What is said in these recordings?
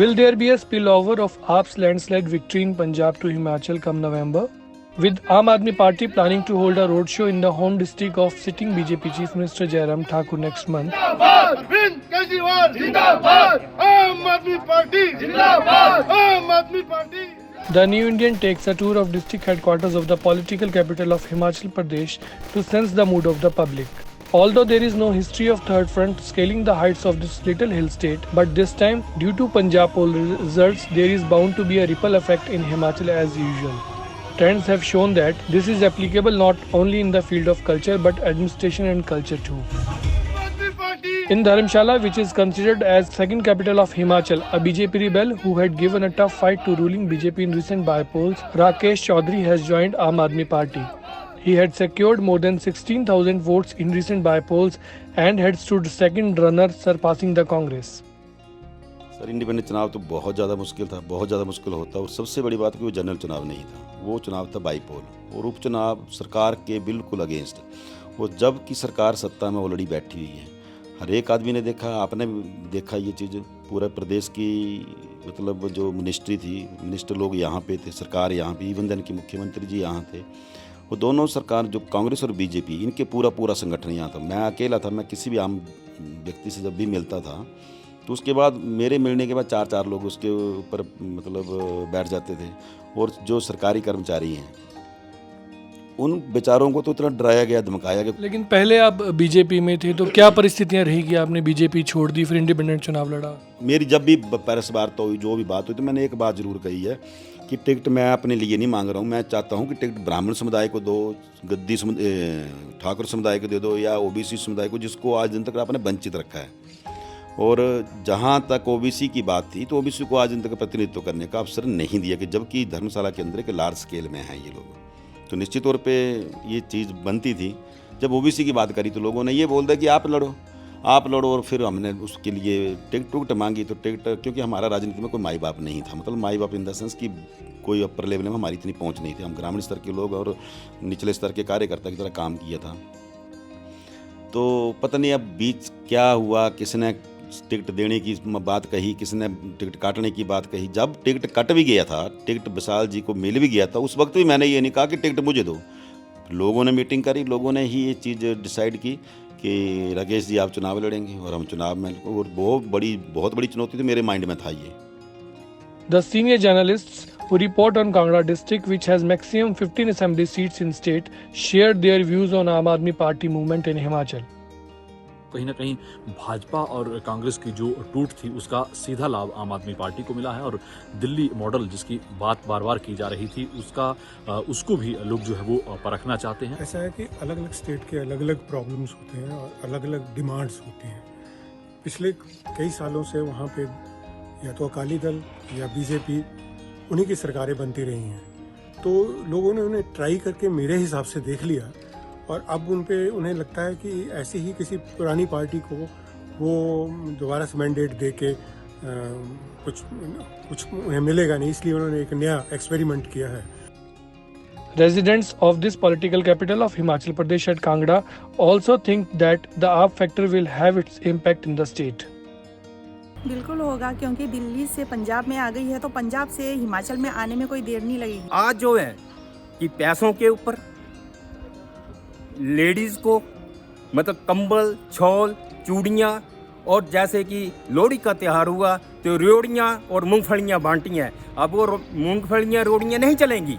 Will there be a spillover of AAP's landslide victory in Punjab to Himachal come November? With Aam Aadmi Party planning to hold a roadshow in the home district of sitting BJP Chief Minister Jairam Thakur next month, Arvind Kejriwal जिंदाबाद, आम आदमी party जिंदाबाद, आम आदमी party. the New Indian takes a tour of district headquarters of the political capital of Himachal Pradesh to sense the mood of the public. Although there is no history of Third Front scaling the heights of this little hill state, but this time, due to Punjab poll results, there is bound to be a ripple effect in Himachal as usual. Trends have shown that this is applicable not only in the field of culture but administration and culture too. In Dharamshala, which is considered as second capital of Himachal, a BJP rebel who had given a tough fight to ruling BJP in recent by-polls, Rakesh Chaudhary has joined Aam Aadmi Party. He had secured more than 16,000 votes in recent by-polls and had stood second runner, surpassing the Congress. Sir independent चुनाव तो बहुत ज़्यादा मुश्किल था, बहुत ज़्यादा मुश्किल होता, और सबसे बड़ी बात कि वो जनरल चुनाव नहीं था, वो चुनाव था बाईपोल और उपचुनाव सरकार के बिल्कुल अगेंस्ट। वो जब की सरकार सत्ता में ऑलरेडी बैठी हुई है, हर एक आदमी ने देखा, आपने भी देखा ये चीज़। पूरे प्रदेश की मतलब जो मिनिस्ट्री थी, मिनिस्टर लोग यहाँ पे थे, सरकार यहाँ पे, इवन देन की मुख्यमंत्री जी यहाँ थे। वो दोनों सरकार जो कांग्रेस और बीजेपी, इनके पूरा संगठन यहाँ था। मैं अकेला था, मैं किसी भी आम व्यक्ति से जब भी मिलता था तो उसके बाद मेरे मिलने के बाद चार लोग उसके ऊपर मतलब बैठ जाते थे। और जो सरकारी कर्मचारी हैं उन बेचारों को तो इतना डराया गया, धमकाया गया। लेकिन पहले आप बीजेपी में थे तो क्या परिस्थितियां रही कि आपने बीजेपी छोड़ दी, फिर इंडिपेंडेंट चुनाव लड़ा? मेरी जब भी प्रेस वार्ता हुई, जो भी बात हुई, तो मैंने एक बात जरूर कही है कि टिकट मैं अपने लिए नहीं मांग रहा हूँ। मैं चाहता हूँ कि टिकट ब्राह्मण समुदाय को दो, गद्दी ठाकुर समुदाय को दे दो, या ओबीसी समुदाय को, जिसको आज दिन तक आपने वंचित रखा है। और जहाँ तक ओबीसी की बात थी तो ओबीसी को आज दिन तक प्रतिनिधित्व करने का अवसर नहीं दिया, कि जबकि धर्मशाला के अंदर एक लार्ज स्केल में हैं ये लोग। तो निश्चित तौर पे ये चीज़ बनती थी। जब ओबीसी की बात करी तो लोगों ने ये बोल दिया कि आप लड़ो। और फिर हमने उसके लिए टिकट मांगी। तो टिकट, क्योंकि हमारा राजनीति में कोई माई बाप नहीं था, मतलब माई बाप इन द सेंस कि कोई अपर लेवल में हमारी इतनी पहुंच नहीं थी। हम ग्रामीण स्तर के लोग और निचले स्तर के कार्यकर्ता की तरह काम किया था। तो पता नहीं अब बीच क्या हुआ, किसने टिकट देने की बात कही, किसने टिकट काटने की बात कही। जब टिकट कट भी गया था, टिकट विशाल जी को मिल भी गया था, उस वक्त भी मैंने ये नहीं कहा कि टिकट मुझे दो। लोगों ने मीटिंग करी, लोगों ने ही ये चीज़ डिसाइड की कि राकेश जी आप चुनाव लड़ेंगे और हम चुनाव में। और बहुत बड़ी चुनौती तो मेरे माइंड में था ये। The senior journalists who report on Kangra district, which has maximum 15 assembly seats in state, shared their views on Aam Aadmi Party movement in Himachal. कहीं ना कहीं भाजपा और कांग्रेस की जो टूट थी उसका सीधा लाभ आम आदमी पार्टी को मिला है, और दिल्ली मॉडल जिसकी बात बार बार की जा रही थी उसको भी लोग जो है वो परखना चाहते हैं। ऐसा है कि अलग अलग स्टेट के अलग अलग प्रॉब्लम्स होते हैं और अलग अलग डिमांड्स होती हैं। पिछले कई सालों से वहाँ पे या तो अकाली दल या बीजेपी, उन्हीं की सरकारें बनती रही हैं। तो लोगों ने उन्हें ट्राई करके मेरे हिसाब से देख लिया, और अब उन्हें लगता है कि ऐसी ही किसी पुरानी पार्टी को वो दोबारा से मैंडेट दे के कुछ उन्हें मिलेगा नहीं, इसलिए उन्होंने एक नया एक्सपेरिमेंट किया है। Residents of this political capital of Himachal Pradesh at Kangra also think that the AAP factor will have its impact in the state. बिल्कुल होगा, क्योंकि दिल्ली से पंजाब में आ गई है तो पंजाब से हिमाचल में आने में कोई देर नहीं लगेगी। आज जो है कि पैसों के ऊपर लेडीज़ को मतलब कंबल, छौल, चूड़ियाँ, और जैसे कि लोहड़ी का त्यौहार हुआ तो रेवड़ियाँ और मूंगफलियाँ बांटी हैं। अब वो मूंगफलियाँ रेवड़ियाँ नहीं चलेंगी।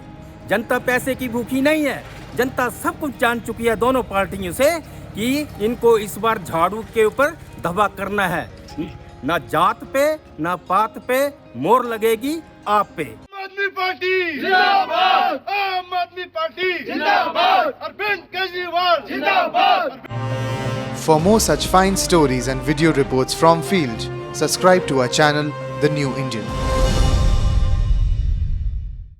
जनता पैसे की भूखी नहीं है। जनता सब कुछ जान चुकी है दोनों पार्टियों से कि इनको इस बार झाड़ू के ऊपर धब्बा करना है। ना जात पे ना पात पे मोहर लगेगी आप पे। आम आदमी पार्टी जिंदाबाद, आम आदमी पार्टी जिंदाबाद, अरविंद केजरीवाल जिंदाबाद। For more such fine stories and video reports from field, subscribe to our channel, The New Indian.